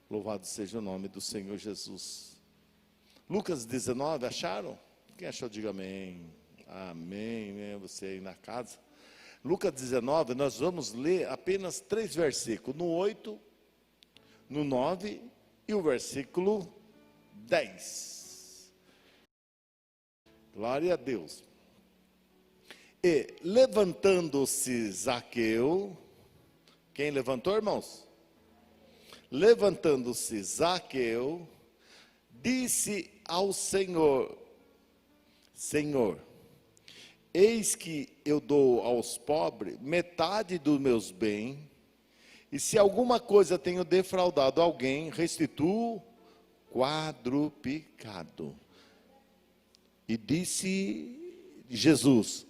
Louvado seja o nome do Senhor Jesus. Lucas 19, acharam? Quem achou, diga amém. Amém, né? Você aí na casa. Lucas 19, nós vamos ler apenas 3 versículos. No 8, no 9 e o versículo 10. Glória a Deus. E levantando-se Zaqueu, quem levantou, irmãos? Levantando-se Zaqueu, disse ao Senhor: Senhor, eis que eu dou aos pobres metade dos meus bens, e se alguma coisa tenho defraudado alguém, restituo quadruplicado. E disse Jesus: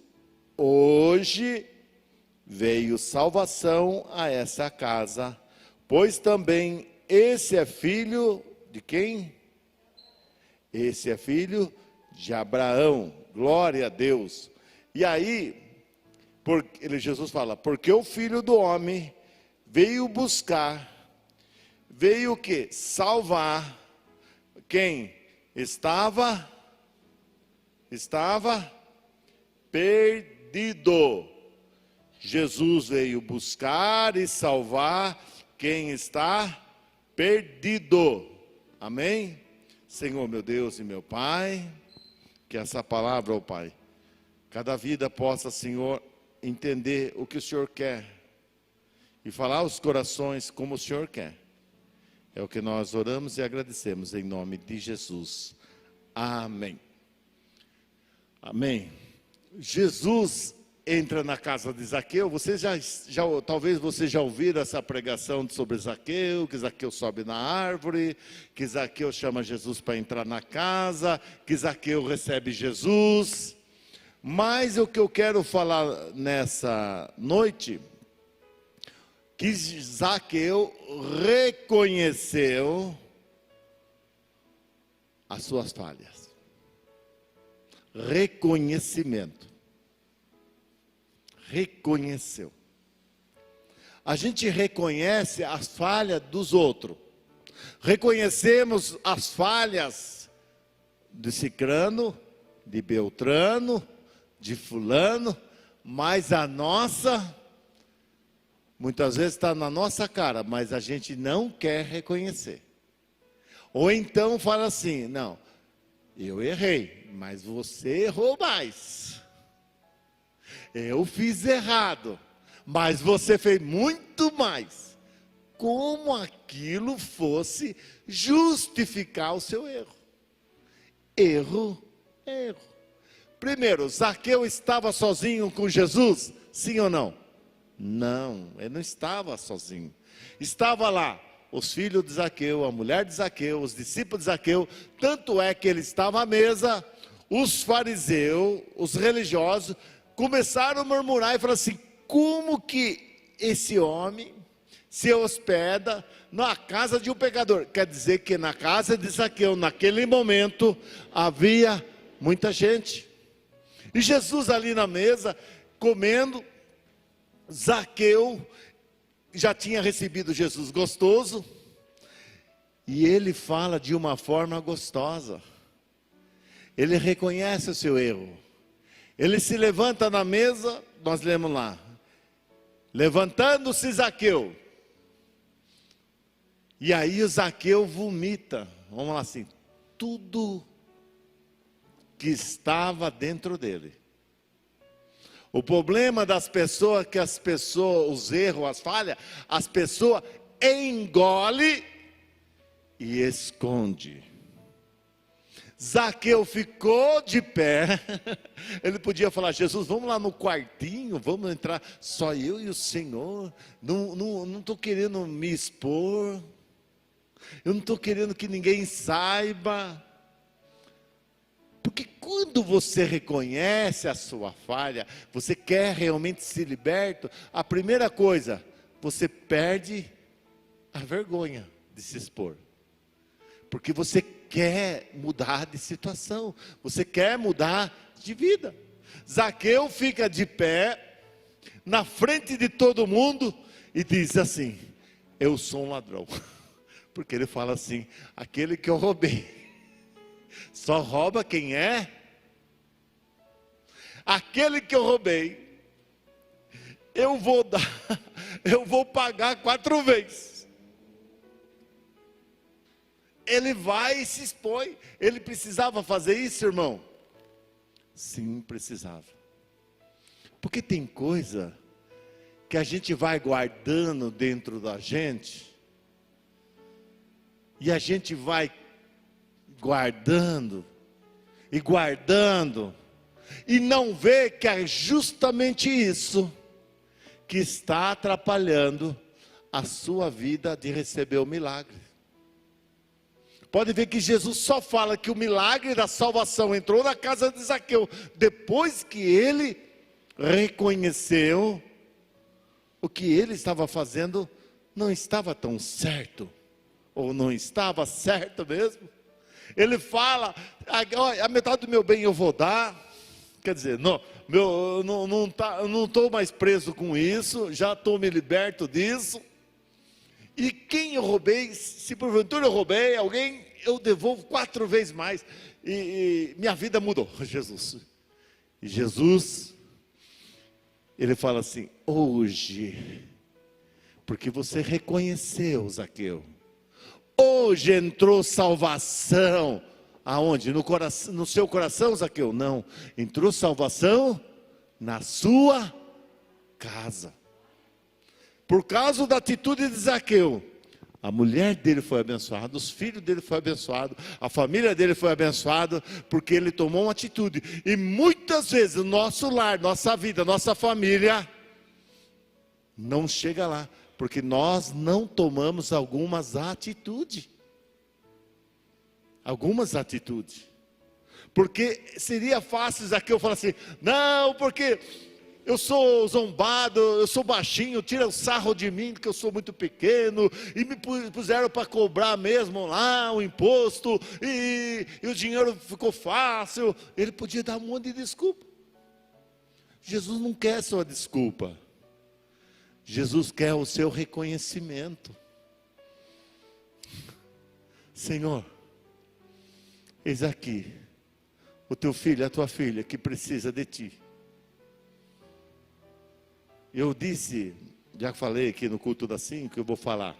hoje veio salvação a essa casa, pois também esse é filho de quem? Esse é filho de Abraão. Glória a Deus. E aí, Jesus fala, porque o Filho do Homem veio buscar, veio o quê? Salvar quem estava perdido. Jesus veio buscar e salvar quem está perdido. Amém? Senhor, meu Deus e meu Pai, que essa palavra, ó Pai, cada vida possa, Senhor, entender o que o Senhor quer e falar aos corações como o Senhor quer. É o que nós oramos e agradecemos em nome de Jesus. Amém. Amém. Jesus entra na casa de Zaqueu. Vocês talvez vocês já ouviram essa pregação sobre Zaqueu, que Zaqueu sobe na árvore, que Zaqueu chama Jesus para entrar na casa, que Zaqueu recebe Jesus. Mas o que eu quero falar nessa noite, que Zaqueu reconheceu as suas falhas. Reconhecimento. Reconheceu. A gente reconhece as falhas dos outros. Reconhecemos as falhas de Cicrano, de Beltrano, de fulano, mas a nossa, muitas vezes está na nossa cara, mas a gente não quer reconhecer. Ou então fala assim, não, eu errei, mas você errou mais. Eu fiz errado, mas você fez muito mais. Como aquilo fosse justificar o seu erro. Erro é erro. Primeiro, Zaqueu estava sozinho com Jesus? Sim ou não? Não, ele não estava sozinho. Estava lá os filhos de Zaqueu, a mulher de Zaqueu, os discípulos de Zaqueu. Tanto é que ele estava à mesa, os fariseus, os religiosos, começaram a murmurar e falaram assim, como que esse homem se hospeda na casa de um pecador? Quer dizer que na casa de Zaqueu, naquele momento, havia muita gente. E Jesus ali na mesa, comendo, Zaqueu já tinha recebido Jesus gostoso, e ele fala de uma forma gostosa. Ele reconhece o seu erro. Ele se levanta na mesa, nós lemos lá, levantando-se Zaqueu. E aí o Zaqueu vomita, vamos lá assim, tudo que estava dentro dele. O problema das pessoas é que os erros, as falhas, as pessoas engolem e esconde. Zaqueu ficou de pé, ele podia falar, Jesus, vamos lá no quartinho, vamos entrar, só eu e o Senhor, não estou querendo me expor, eu não estou querendo que ninguém saiba, porque quando você reconhece a sua falha, você quer realmente se libertar, a primeira coisa, você perde a vergonha de se expor, porque você quer mudar de situação, você quer mudar de vida. Zaqueu fica de pé, na frente de todo mundo, e diz assim, eu sou um ladrão. Porque ele fala assim: aquele que eu roubei, só rouba quem é. Aquele que eu roubei, eu vou dar, eu vou pagar 4 vezes. Ele vai e se expõe. Ele precisava fazer isso, irmão? Sim, precisava. Porque tem coisa que a gente vai guardando dentro da gente, e a gente vai guardando, e guardando, e não vê que é justamente isso que está atrapalhando a sua vida de receber o milagre. Pode ver que Jesus só fala que o milagre da salvação entrou na casa de Zaqueu depois que ele reconheceu o que ele estava fazendo não estava tão certo, ou não estava certo mesmo. Ele fala: a metade do meu bem eu vou dar. Quer dizer, não estou mais preso com isso, já estou me liberto disso. E quem eu roubei, se porventura eu roubei alguém, eu devolvo 4 vezes mais. E minha vida mudou, Jesus. E Jesus, ele fala assim: hoje, porque você reconheceu, Zaqueu, hoje entrou salvação. Aonde? No seu coração, Zaqueu? Não, entrou salvação na sua casa. Por causa da atitude de Zaqueu, a mulher dele foi abençoada, os filhos dele foram abençoados, a família dele foi abençoada, porque ele tomou uma atitude. E muitas vezes o nosso lar, nossa vida, nossa família não chega lá, porque nós não tomamos algumas atitudes. Algumas atitudes. Porque seria fácil Zaqueu falar assim: não, porque eu sou zombado, eu sou baixinho, tira o sarro de mim, porque eu sou muito pequeno, e me puseram para cobrar mesmo lá o imposto, e o dinheiro ficou fácil. Ele podia dar um monte de desculpa. Jesus não quer sua desculpa. Jesus quer o seu reconhecimento. Senhor, eis aqui o teu filho, a tua filha que precisa de ti. Eu disse, já falei aqui no culto das 5, eu vou falar.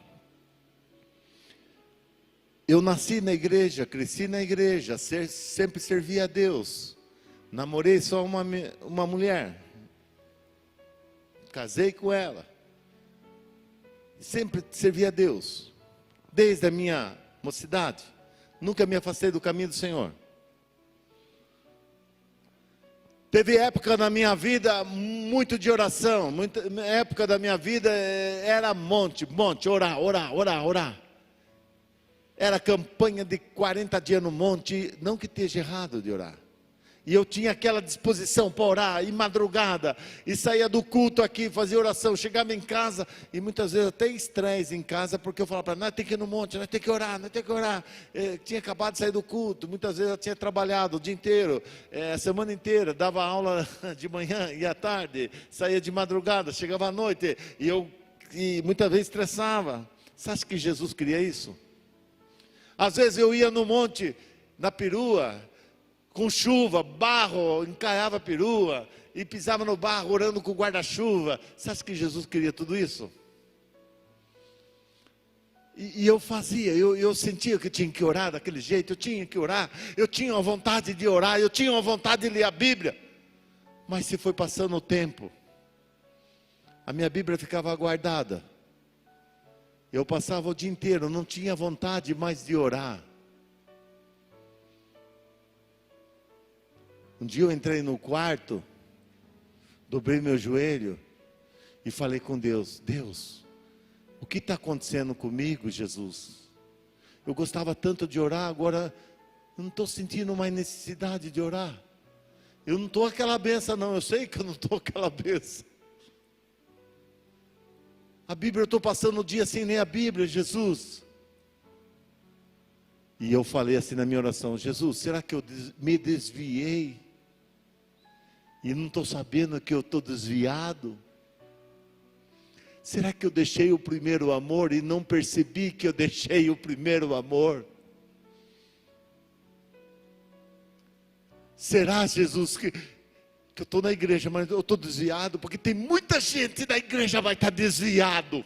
Eu nasci na igreja, cresci na igreja, sempre servi a Deus. Namorei só uma mulher. Casei com ela. Sempre servi a Deus. Desde a minha mocidade. Nunca me afastei do caminho do Senhor. Teve época na minha vida muito de oração. Muita época da minha vida era monte, orar. Era campanha de 40 dias no monte. Não que esteja errado de orar. E eu tinha aquela disposição para orar, e madrugada, e saía do culto aqui, fazia oração, chegava em casa, e muitas vezes até estresse em casa, porque eu falava para ela: nós temos que ir no monte, nós temos que orar. Tinha acabado de sair do culto, muitas vezes eu tinha trabalhado o dia inteiro, a semana inteira, dava aula de manhã e à tarde, saía de madrugada, chegava à noite, e muitas vezes estressava. Você acha que Jesus queria isso? Às vezes eu ia no monte, na perua, com chuva, barro, encaiava a perua, e pisava no barro, orando com guarda-chuva. Você acha que Jesus queria tudo isso? E eu fazia, eu sentia que tinha que orar daquele jeito, eu tinha que orar, eu tinha uma vontade de orar, eu tinha uma vontade de ler a Bíblia. Mas se foi passando o tempo, a minha Bíblia ficava guardada. Eu passava o dia inteiro, não tinha vontade mais de orar. Um dia eu entrei no quarto, dobrei meu joelho e falei com Deus: Deus, o que está acontecendo comigo, Jesus? Eu gostava tanto de orar, agora eu não estou sentindo mais necessidade de orar. Eu não estou aquela benção não, eu sei que eu não estou aquela benção. A Bíblia, eu estou passando o dia sem ler a Bíblia, Jesus. E eu falei assim na minha oração: Jesus, será que eu me desviei? E não estou sabendo que eu estou desviado? será que eu deixei o primeiro amor e não percebi que eu deixei o primeiro amor? Será, Jesus, que eu estou na igreja, mas eu estou desviado? Porque tem muita gente na igreja vai estar desviado.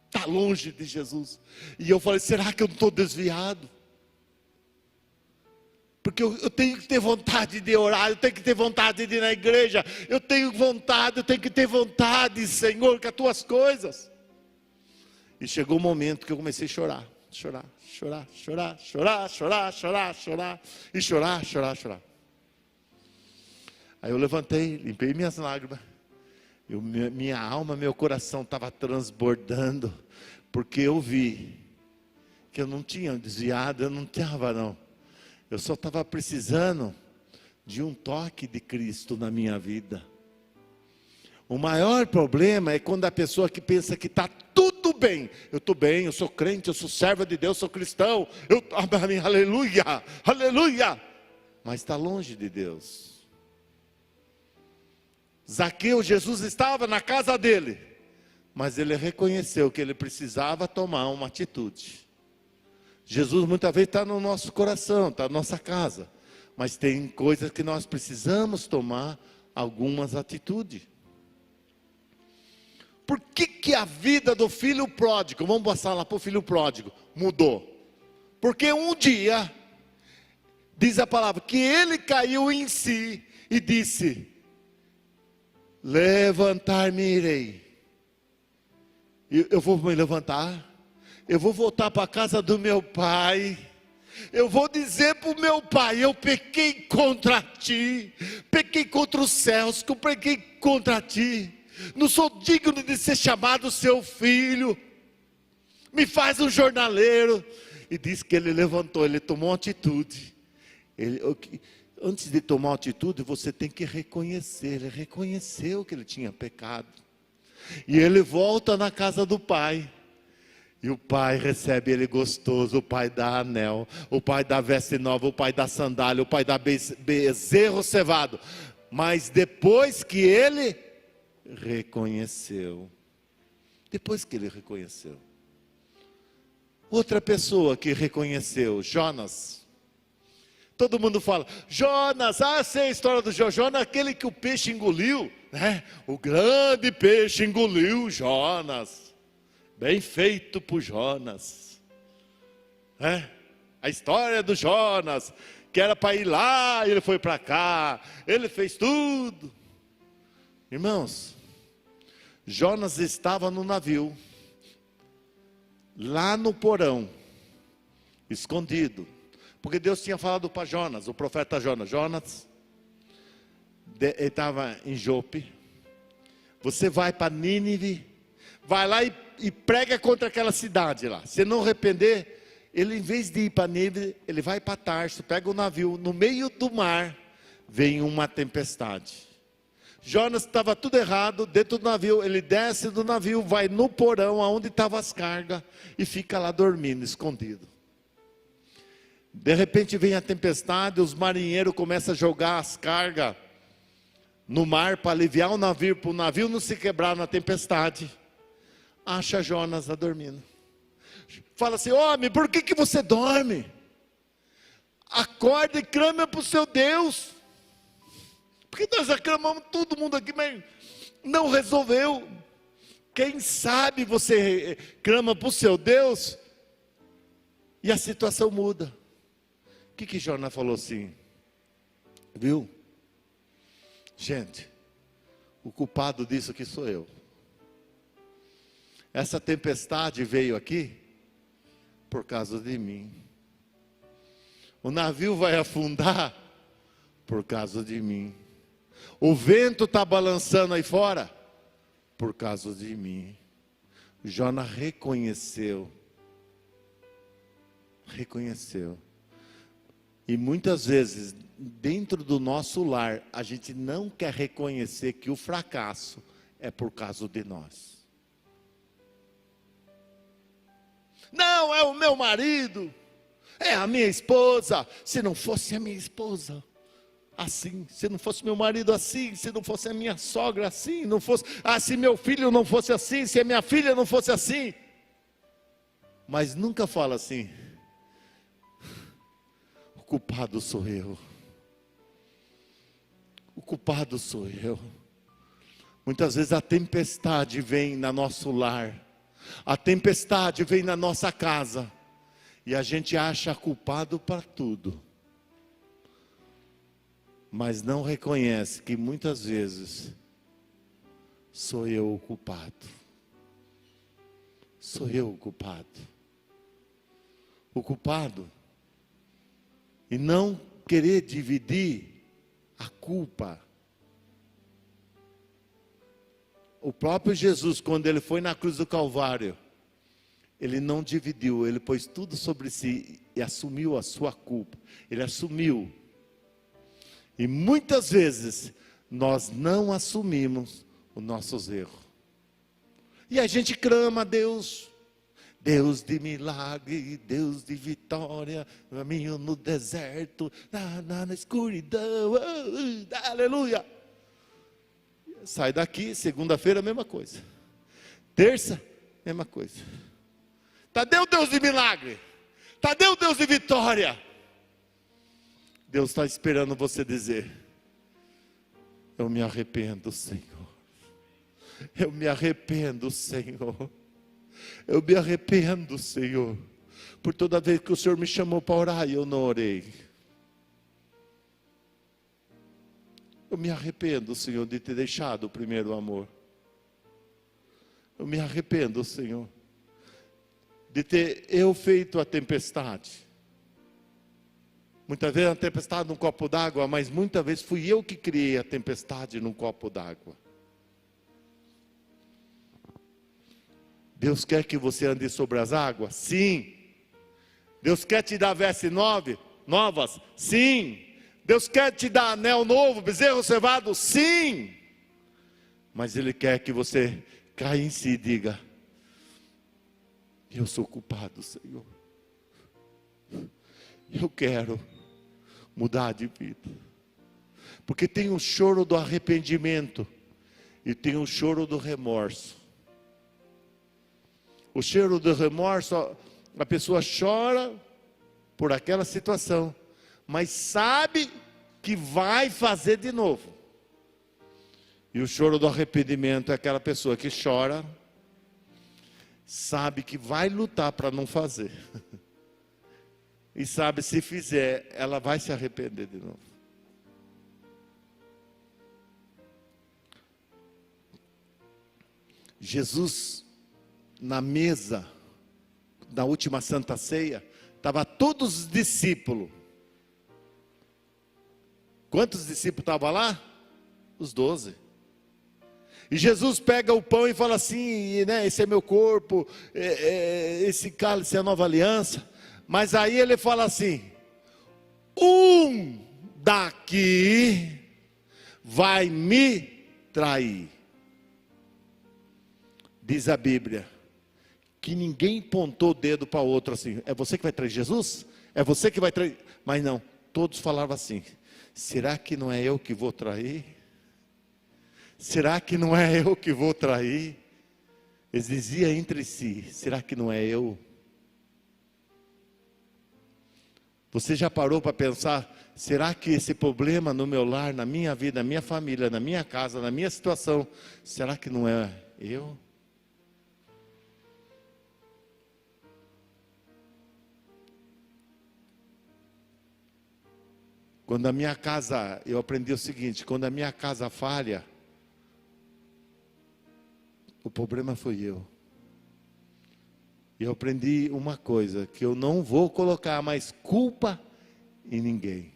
Está longe de Jesus. E eu falei, será que eu não estou desviado? Porque eu tenho que ter vontade de orar, eu tenho que ter vontade de ir na igreja, eu tenho que ter vontade, Senhor, com as tuas coisas. E chegou o momento que eu comecei a chorar, e chorar. Aí eu levantei, limpei minhas lágrimas, minha alma, meu coração estava transbordando, porque eu vi que eu não tinha desviado, eu não estava não. Eu só estava precisando de um toque de Cristo na minha vida. O maior problema é quando a pessoa que pensa que está tudo bem. Eu estou bem, eu sou crente, eu sou servo de Deus, sou cristão. Aleluia, aleluia. Mas está longe de Deus. Zaqueu, Jesus estava na casa dele. Mas ele reconheceu que ele precisava tomar uma atitude. Jesus muitas vezes está no nosso coração, está na nossa casa. Mas tem coisas que nós precisamos tomar algumas atitudes. Por que a vida do filho pródigo, vamos passar lá para o filho pródigo, mudou? Porque um dia, diz a palavra, que ele caiu em si e disse, levantar-me-irei. Eu vou me levantar. Eu vou voltar para a casa do meu pai. Eu vou dizer para o meu pai, eu pequei contra ti. Pequei contra os céus, eu pequei contra ti. Não sou digno de ser chamado seu filho. Me faz um jornaleiro. E diz que ele levantou, ele tomou uma atitude. Antes de tomar uma atitude, você tem que reconhecer. Ele reconheceu que ele tinha pecado. E ele volta na casa do pai. E o pai recebe ele gostoso, o pai dá anel, o pai dá veste nova, o pai dá sandália, o pai dá bezerro cevado. Mas depois que ele reconheceu, outra pessoa que reconheceu, Jonas. Todo mundo fala, Jonas, sei a história do Jonas, aquele que o peixe engoliu, né? O grande peixe engoliu Jonas. Bem feito por Jonas. A história do Jonas, que era para ir lá, ele foi para cá, ele fez tudo. Irmãos, Jonas estava no navio, lá no porão, escondido, porque Deus tinha falado para Jonas, o profeta Jonas, ele estava em Jope, você vai para Nínive, vai lá e prega contra aquela cidade lá. Se não arrepender, ele em vez de ir para Nínive, ele vai para Tarso, pega o navio, no meio do mar, vem uma tempestade. Jonas estava tudo errado, dentro do navio, ele desce do navio, vai no porão, onde estavam as cargas, e fica lá dormindo, escondido. De repente vem a tempestade, os marinheiros começam a jogar as cargas no mar, para aliviar o navio, para o navio não se quebrar na tempestade. Acha Jonas lá dormindo. Fala assim, homem, por que você dorme? Acorda e clama para o seu Deus. Porque nós aclamamos todo mundo aqui, mas não resolveu. Quem sabe você clama para o seu Deus e a situação muda. O que Jonas falou assim? Viu? Gente, o culpado disso aqui sou eu. Essa tempestade veio aqui por causa de mim. O navio vai afundar por causa de mim. O vento está balançando aí fora por causa de mim. Jonas reconheceu. E muitas vezes, dentro do nosso lar, a gente não quer reconhecer que o fracasso é por causa de nós. Não, é o meu marido, é a minha esposa. Se não fosse a minha esposa, assim, se não fosse meu marido assim, se não fosse a minha sogra assim, não fosse, se meu filho não fosse assim, se a minha filha não fosse assim. Mas nunca fala assim: o culpado sou eu. O culpado sou eu. Muitas vezes a tempestade vem no nosso lar, a tempestade vem na nossa casa, e a gente acha culpado para tudo, mas não reconhece que muitas vezes sou eu o culpado. Sou eu o culpado. O culpado. E não querer dividir a culpa. O próprio Jesus, quando ele foi na cruz do Calvário, ele não dividiu, ele pôs tudo sobre si e assumiu a sua culpa. Ele assumiu. E muitas vezes nós não assumimos os nossos erros. E a gente clama a Deus, Deus de milagre, Deus de vitória, caminho no deserto, na escuridão, aleluia. Sai daqui, segunda-feira a mesma coisa, terça, mesma coisa. Cadê o Deus de milagre? Cadê o Deus de vitória? Deus está esperando você dizer: eu me arrependo, Senhor. Eu me arrependo, Senhor. Eu me arrependo, Senhor, por toda vez que o Senhor me chamou para orar e eu não orei. Eu me arrependo, Senhor, de ter deixado o primeiro amor. Eu me arrependo, Senhor, de ter eu feito a tempestade. Muitas vezes a tempestade num copo d'água, mas muitas vezes fui eu que criei a tempestade num copo d'água. Deus quer que você ande sobre as águas? Sim. Deus quer te dar vestes novas? Sim. Deus quer te dar anel novo, bezerro cevado? Sim. Mas Ele quer que você caia em si e diga: eu sou culpado, Senhor. Eu quero mudar de vida. Porque tem o choro do arrependimento e tem o choro do remorso. O choro do remorso, a pessoa chora por aquela situação, mas sabe que vai fazer de novo. E o choro do arrependimento é aquela pessoa que chora, sabe que vai lutar para não fazer. E sabe, se fizer, ela vai se arrepender de novo. Jesus, na mesa, na última Santa Ceia, estava todos os discípulos. Quantos discípulos estavam lá? Os 12. E Jesus pega o pão e fala assim, né, esse é meu corpo, esse cálice é a nova aliança. Mas aí ele fala assim: um daqui vai me trair. Diz a Bíblia que ninguém apontou o dedo para o outro assim: é você que vai trair Jesus? É você que vai trair? Mas não, todos falavam assim: será que não é eu que vou trair? Será que não é eu que vou trair? Eles diziam entre si: será que não é eu? Você já parou para pensar: será que esse problema no meu lar, na minha vida, na minha família, na minha casa, na minha situação, será que não é eu? Quando a minha casa, eu aprendi o seguinte: quando a minha casa falha, o problema foi eu. E eu aprendi uma coisa: que eu não vou colocar mais culpa em ninguém.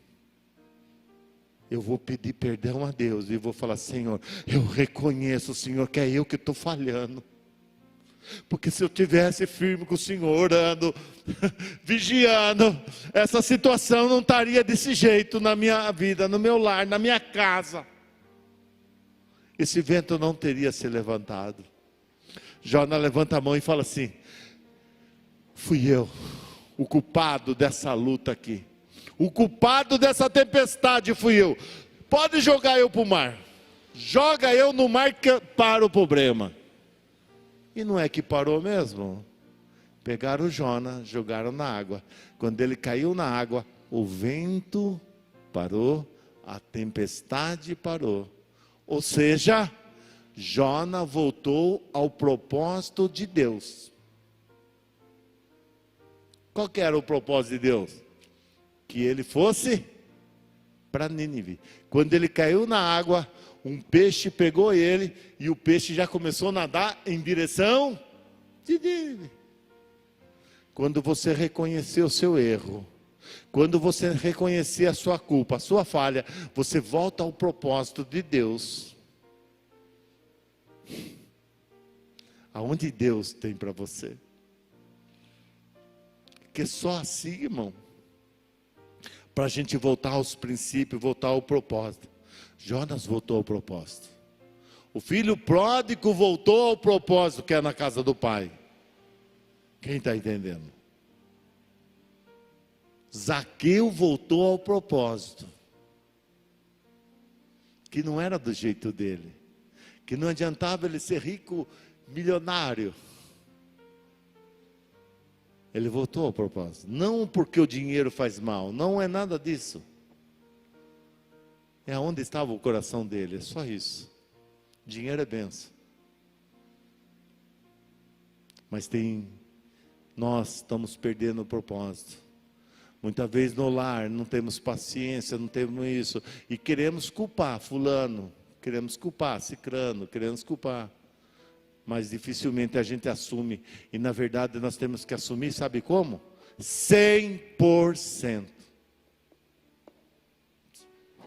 Eu vou pedir perdão a Deus e vou falar: Senhor, eu reconheço, Senhor, que é eu que estou falhando. Porque se eu tivesse firme com o Senhor, orando, vigiando, essa situação não estaria desse jeito na minha vida, no meu lar, na minha casa. Esse vento não teria se levantado. Jonas levanta a mão e fala assim: fui eu, o culpado dessa luta aqui. O culpado dessa tempestade fui eu. Pode jogar eu para o mar. Joga eu no mar que para o problema. E não é que parou mesmo? Pegaram o Jonas, jogaram na água. Quando ele caiu na água, o vento parou, a tempestade parou. Ou seja, Jonas voltou ao propósito de Deus. Qual que era o propósito de Deus? Que ele fosse para Nínive. Quando ele caiu na água, um peixe pegou ele e o peixe já começou a nadar em direção de Nínive. Quando você reconhecer o seu erro, quando você reconhecer a sua culpa, a sua falha, você volta ao propósito de Deus. Aonde Deus tem para você? Porque só assim, irmão, para a gente voltar aos princípios, voltar ao propósito. Jonas voltou ao propósito. O filho pródigo voltou ao propósito, que é na casa do pai. Quem está entendendo? Zaqueu voltou ao propósito, que não era do jeito dele, que não adiantava ele ser rico, milionário. Ele voltou ao propósito, não porque o dinheiro faz mal, não é nada disso. É onde estava o coração dele, é só isso. Dinheiro é bênção. Mas nós estamos perdendo o propósito. Muitas vezes no lar não temos paciência, não temos isso. E queremos culpar fulano, queremos culpar cicrano, queremos culpar. Mas dificilmente a gente assume. E na verdade nós temos que assumir, sabe como? 100%.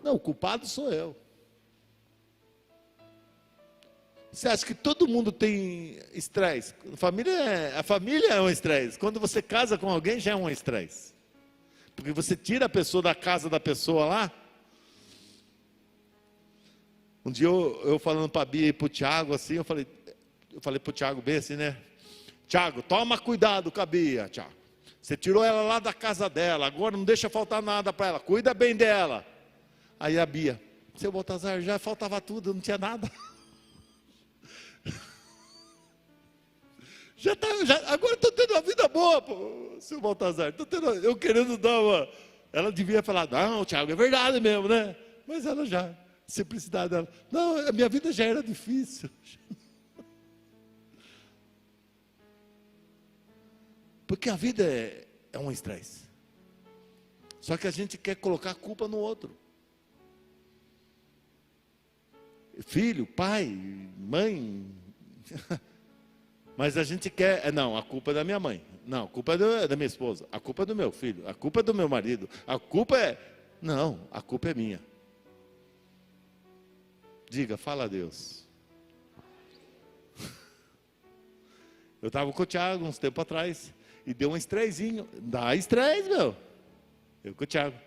Não, o culpado sou eu. Você acha que todo mundo tem estresse? A família é um estresse. Quando você casa com alguém já é um estresse. Porque você tira a pessoa da casa da pessoa lá. Um dia eu falando para a Bia e para o Tiago assim, eu falei para o Tiago bem assim, né? Tiago, toma cuidado com a Bia, Tiago. Você tirou ela lá da casa dela, agora não deixa faltar nada para ela, cuida bem dela. Aí a Bia, seu Baltazar, já faltava tudo, não tinha nada. Agora estou tendo uma vida boa, pô, seu Baltazar. Eu querendo dar uma. Ela devia falar, não, Tiago, é verdade mesmo, né? Mas ela já, simplicidade dela. Não, a minha vida já era difícil. Porque a vida é um estresse. Só que a gente quer colocar a culpa no outro. Filho, pai, mãe. Mas a gente quer, não, a culpa é da minha mãe. Não, a culpa é da minha esposa. A culpa é do meu filho. A culpa é do meu marido. A culpa é... Não, a culpa é minha. Diga, fala a Deus. Eu estava com o Tiago uns tempos atrás. E deu um estressinho. Dá estresse, meu. Eu com o Tiago.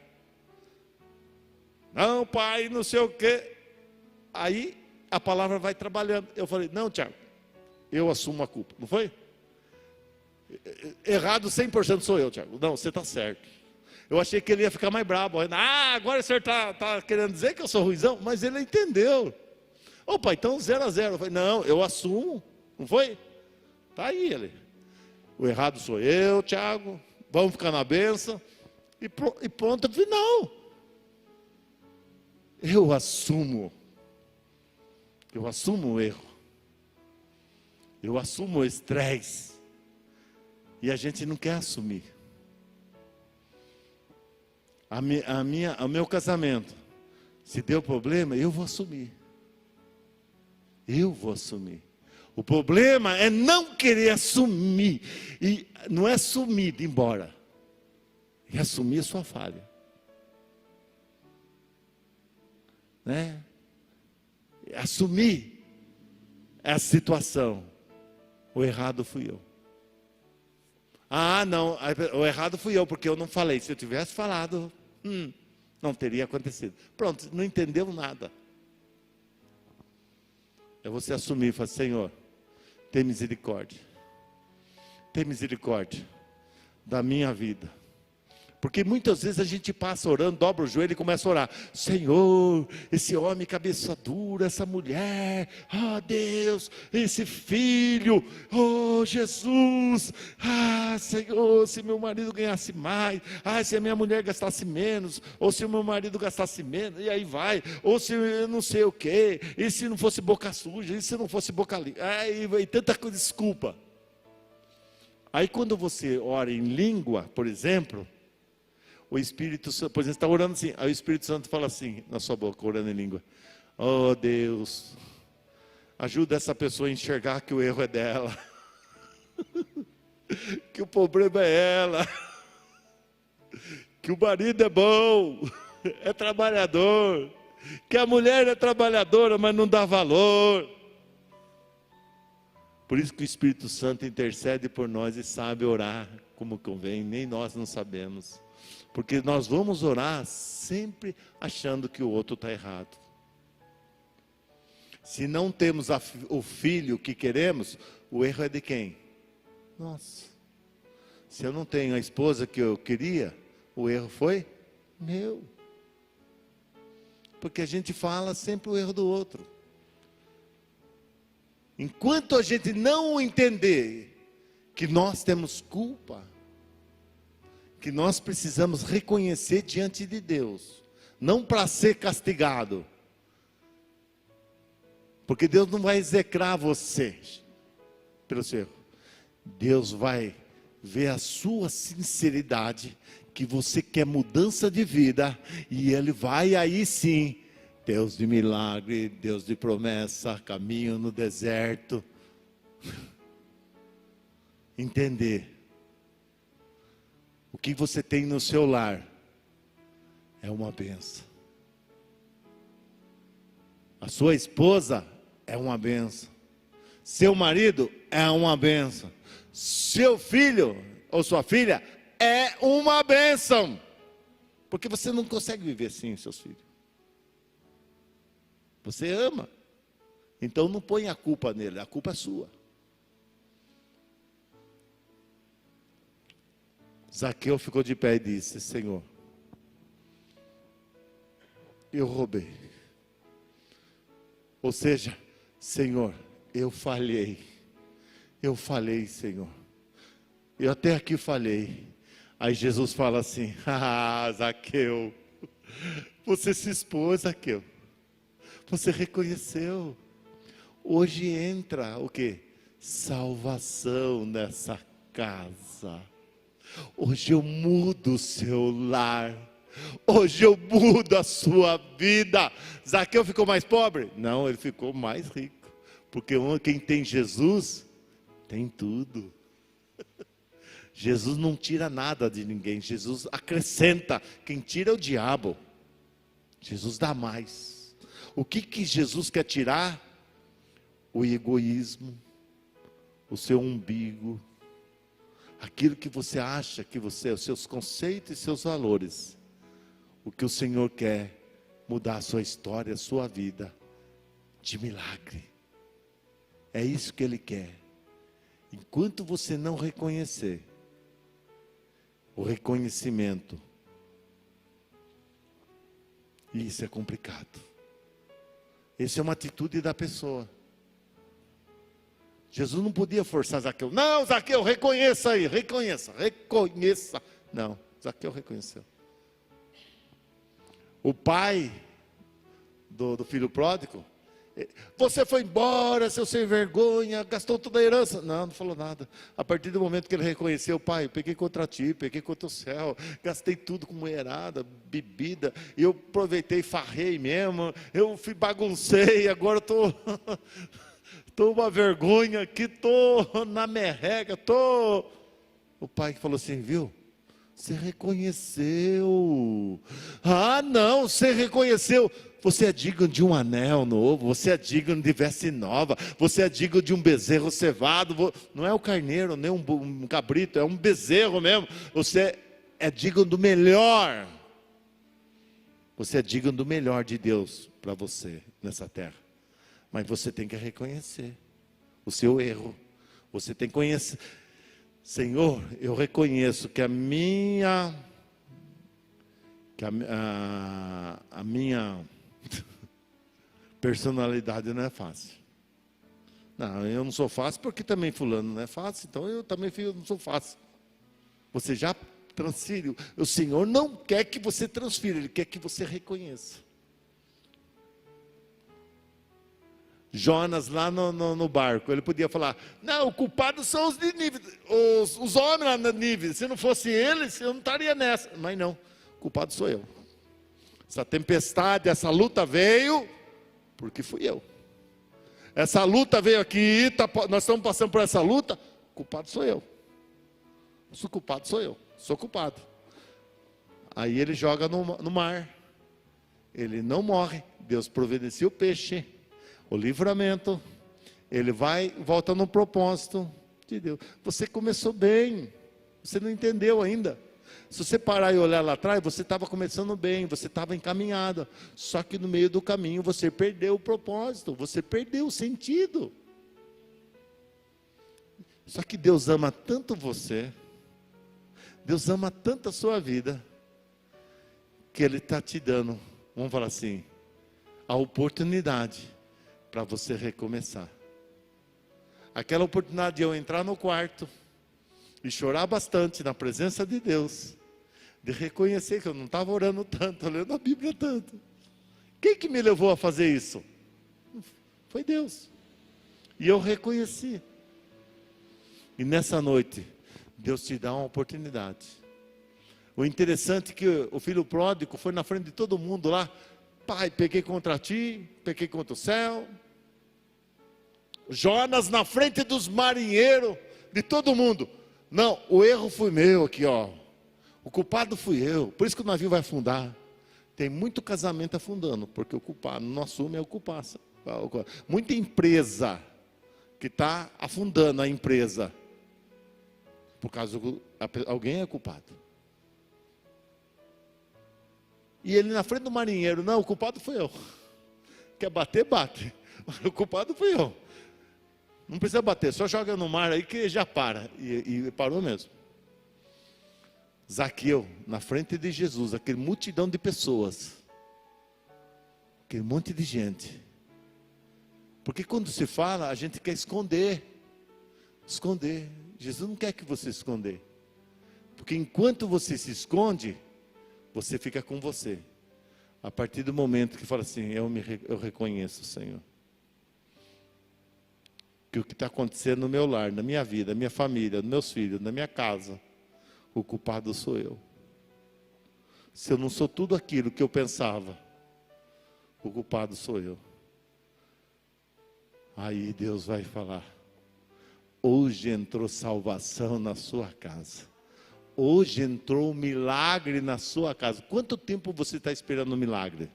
Não, pai, não sei o quê. Aí a palavra vai trabalhando. Eu falei, não, Tiago, eu assumo a culpa. Não foi? Errado 100% sou eu, Tiago. Não, você está certo. Eu achei que ele ia ficar mais bravo. Ah, agora o senhor está querendo dizer que eu sou ruizão? Mas ele entendeu. Ô pai, então 0-0. Eu falei, não, eu assumo. Não foi? Está aí ele. O errado sou eu, Tiago. Vamos ficar na bênção. E pronto, final. Eu assumo. Eu assumo o erro. Eu assumo o estresse. E a gente não quer assumir. O meu casamento, se deu problema, eu vou assumir. Eu vou assumir. O problema é não querer assumir. E não é sumir de ir embora. É assumir a sua falha. Né? Assumir a situação. O errado fui eu. Ah, não, o errado fui eu, porque eu não falei. Se eu tivesse falado, não teria acontecido. Pronto, não entendeu nada. É você assumir e falar, Senhor, tem misericórdia. Tem misericórdia da minha vida. Porque muitas vezes a gente passa orando, dobra o joelho e começa a orar. Senhor, esse homem cabeça dura, essa mulher, Deus, esse filho, Jesus, Senhor, se meu marido ganhasse mais, se a minha mulher gastasse menos, ou se o meu marido gastasse menos, e aí vai, ou se eu não sei o quê, e se não fosse boca suja, e se não fosse boca limpa, e tanta coisa, desculpa. Aí quando você ora em língua, por exemplo, o Espírito Santo, por exemplo, você está orando assim, aí o Espírito Santo fala assim, na sua boca, orando em língua: oh Deus, ajuda essa pessoa a enxergar que o erro é dela, que o problema é ela, que o marido é bom, é trabalhador, que a mulher é trabalhadora, mas não dá valor. Por isso que o Espírito Santo intercede por nós e sabe orar como convém, nem nós não sabemos. Porque nós vamos orar sempre achando que o outro está errado. Se não temos o filho que queremos, o erro é de quem? Nossa. Se eu não tenho a esposa que eu queria, o erro foi meu. Porque a gente fala sempre o erro do outro. Enquanto a gente não entender que nós temos culpa, que nós precisamos reconhecer diante de Deus, não para ser castigado, porque Deus não vai execrar você pelo seu erro. Deus vai ver a sua sinceridade, que você quer mudança de vida, e Ele vai aí sim, Deus de milagre, Deus de promessa, caminho no deserto, entender. O que você tem no seu lar é uma bênção. A sua esposa é uma bênção. Seu marido é uma bênção. Seu filho ou sua filha é uma bênção. Porque você não consegue viver sem seus filhos. Você ama. Então não põe a culpa nele, a culpa é sua. Zaqueu ficou de pé e disse: Senhor, eu roubei. Ou seja, Senhor, eu falhei. Eu falhei, Senhor. Eu até aqui falhei. Aí Jesus fala assim: Zaqueu, você se expôs, Zaqueu. Você reconheceu. Hoje entra o quê? Salvação nessa casa. Hoje eu mudo o seu lar. Hoje eu mudo a sua vida. Zaqueu ficou mais pobre? Não, ele ficou mais rico. Porque quem tem Jesus, tem tudo. Jesus não tira nada de ninguém. Jesus acrescenta. Quem tira é o diabo. Jesus dá mais. O que Jesus quer tirar? O egoísmo, o seu umbigo, aquilo que você acha que você, os seus conceitos e seus valores. O que o Senhor quer mudar a sua história, a sua vida de milagre. É isso que Ele quer. Enquanto você não reconhecer o reconhecimento, isso é complicado. Essa é uma atitude da pessoa. Jesus não podia forçar Zaqueu. Não, Zaqueu, reconheça aí, reconheça. Não, Zaqueu reconheceu. O pai do filho pródigo: você foi embora, seu sem vergonha, gastou toda a herança. Não falou nada. A partir do momento que ele reconheceu: pai, eu peguei contra ti, peguei contra o céu, gastei tudo com mulherada, bebida, e eu aproveitei, farrei mesmo, eu baguncei, agora estou uma vergonha aqui, estou na merrega, O pai falou assim: viu? Você reconheceu. Não, você reconheceu. Você é digno de um anel novo, você é digno de veste nova, você é digno de um bezerro cevado. Não é o carneiro, nem um cabrito, é um bezerro mesmo. Você é digno do melhor. Você é digno do melhor de Deus para você nessa terra. Mas você tem que reconhecer o seu erro. Você tem que conhecer. Senhor, eu reconheço que a minha que a minha personalidade não é fácil. Não, eu não sou fácil porque também fulano não é fácil, então eu também não sou fácil. Você já transferiu. O Senhor não quer que você transfira, Ele quer que você reconheça. Jonas lá no barco, ele podia falar, não, o culpado são os de Nínive, os homens lá na Nínive, se não fosse eles, eu não estaria nessa. Mas não, o culpado sou eu. Essa tempestade, essa luta veio, porque fui eu. Essa luta veio aqui, nós estamos passando por essa luta, o culpado sou eu. O culpado sou eu, sou culpado. Aí ele joga no mar, ele não morre, Deus providencia o peixe, o livramento, ele vai e volta no propósito de Deus. Você começou bem, você não entendeu ainda. Se você parar e olhar lá atrás, você estava começando bem, você estava encaminhado. Só que no meio do caminho você perdeu o propósito, você perdeu o sentido. Só que Deus ama tanto você, Deus ama tanto a sua vida, que Ele está te dando, vamos falar assim, a oportunidade para você recomeçar. Aquela oportunidade de eu entrar no quarto e chorar bastante na presença de Deus, de reconhecer que eu não estava orando tanto, lendo a Bíblia tanto. Quem que me levou a fazer isso? Foi Deus. E eu reconheci. E nessa noite, Deus te dá uma oportunidade. O interessante é que o filho pródigo foi na frente de todo mundo lá. Pai, pequei contra ti, pequei contra o céu. Jonas na frente dos marinheiros, de todo mundo. Não, o erro foi meu aqui, ó. O culpado fui eu, por isso que o navio vai afundar. Tem muito casamento afundando, porque o culpado não assume, é o culpado. Muita empresa que está afundando a empresa, por causa de alguém é culpado. E ele na frente do marinheiro, não, o culpado fui eu. Quer bater, bate. O culpado fui eu. Não precisa bater, só joga no mar aí que já para. E parou mesmo. Zaqueu, na frente de Jesus, aquele multidão de pessoas, aquele monte de gente. Porque quando se fala, a gente quer esconder. Esconder. Jesus não quer que você esconder. Porque enquanto você se esconde, você fica com você. A partir do momento que fala assim, eu reconheço, Senhor, que o que está acontecendo no meu lar, na minha vida, na minha família, nos meus filhos, na minha casa, o culpado sou eu. Se eu não sou tudo aquilo que eu pensava, o culpado sou eu. Aí Deus vai falar, hoje entrou salvação na sua casa. Hoje entrou um milagre na sua casa. Quanto tempo você está esperando um milagre?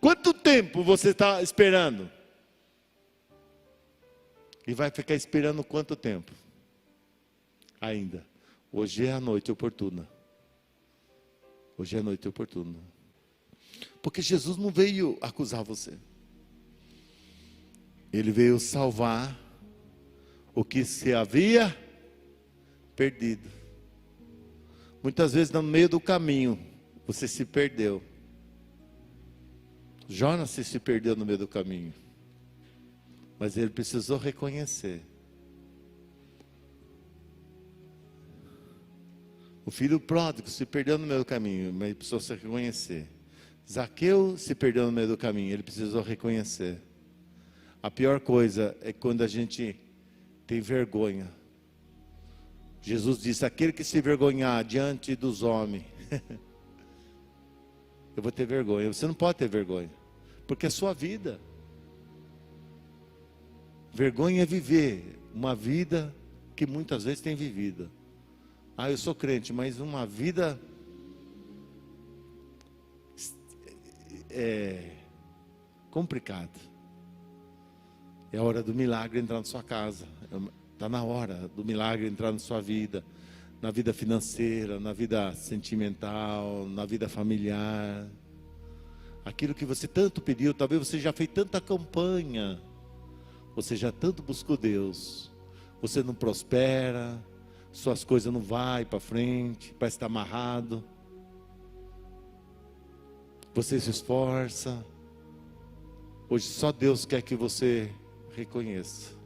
Quanto tempo você está esperando? E vai ficar esperando quanto tempo? Ainda. Hoje é a noite oportuna. Hoje é a noite oportuna. Porque Jesus não veio acusar você. Ele veio salvar o que se havia perdido. Muitas vezes no meio do caminho você se perdeu. Jonas se perdeu no meio do caminho. Mas ele precisou reconhecer. O filho pródigo se perdeu no meio do caminho, mas ele precisou se reconhecer. Zaqueu se perdeu no meio do caminho, ele precisou reconhecer. A pior coisa é quando a gente tem vergonha. Jesus disse, aquele que se envergonhar diante dos homens, eu vou ter vergonha. Você não pode ter vergonha, porque é sua vida. Vergonha é viver uma vida que muitas vezes tem vivido. Ah, eu sou crente, mas uma vida complicada. É a hora do milagre entrar na sua casa. Está na hora do milagre entrar na sua vida. Na vida financeira, na vida sentimental, na vida familiar. Aquilo que você tanto pediu, talvez você já fez tanta campanha. Você já tanto buscou Deus. Você não prospera. Suas coisas não vão para frente. Parece estar amarrado. Você se esforça. Hoje só Deus quer que você reconheça.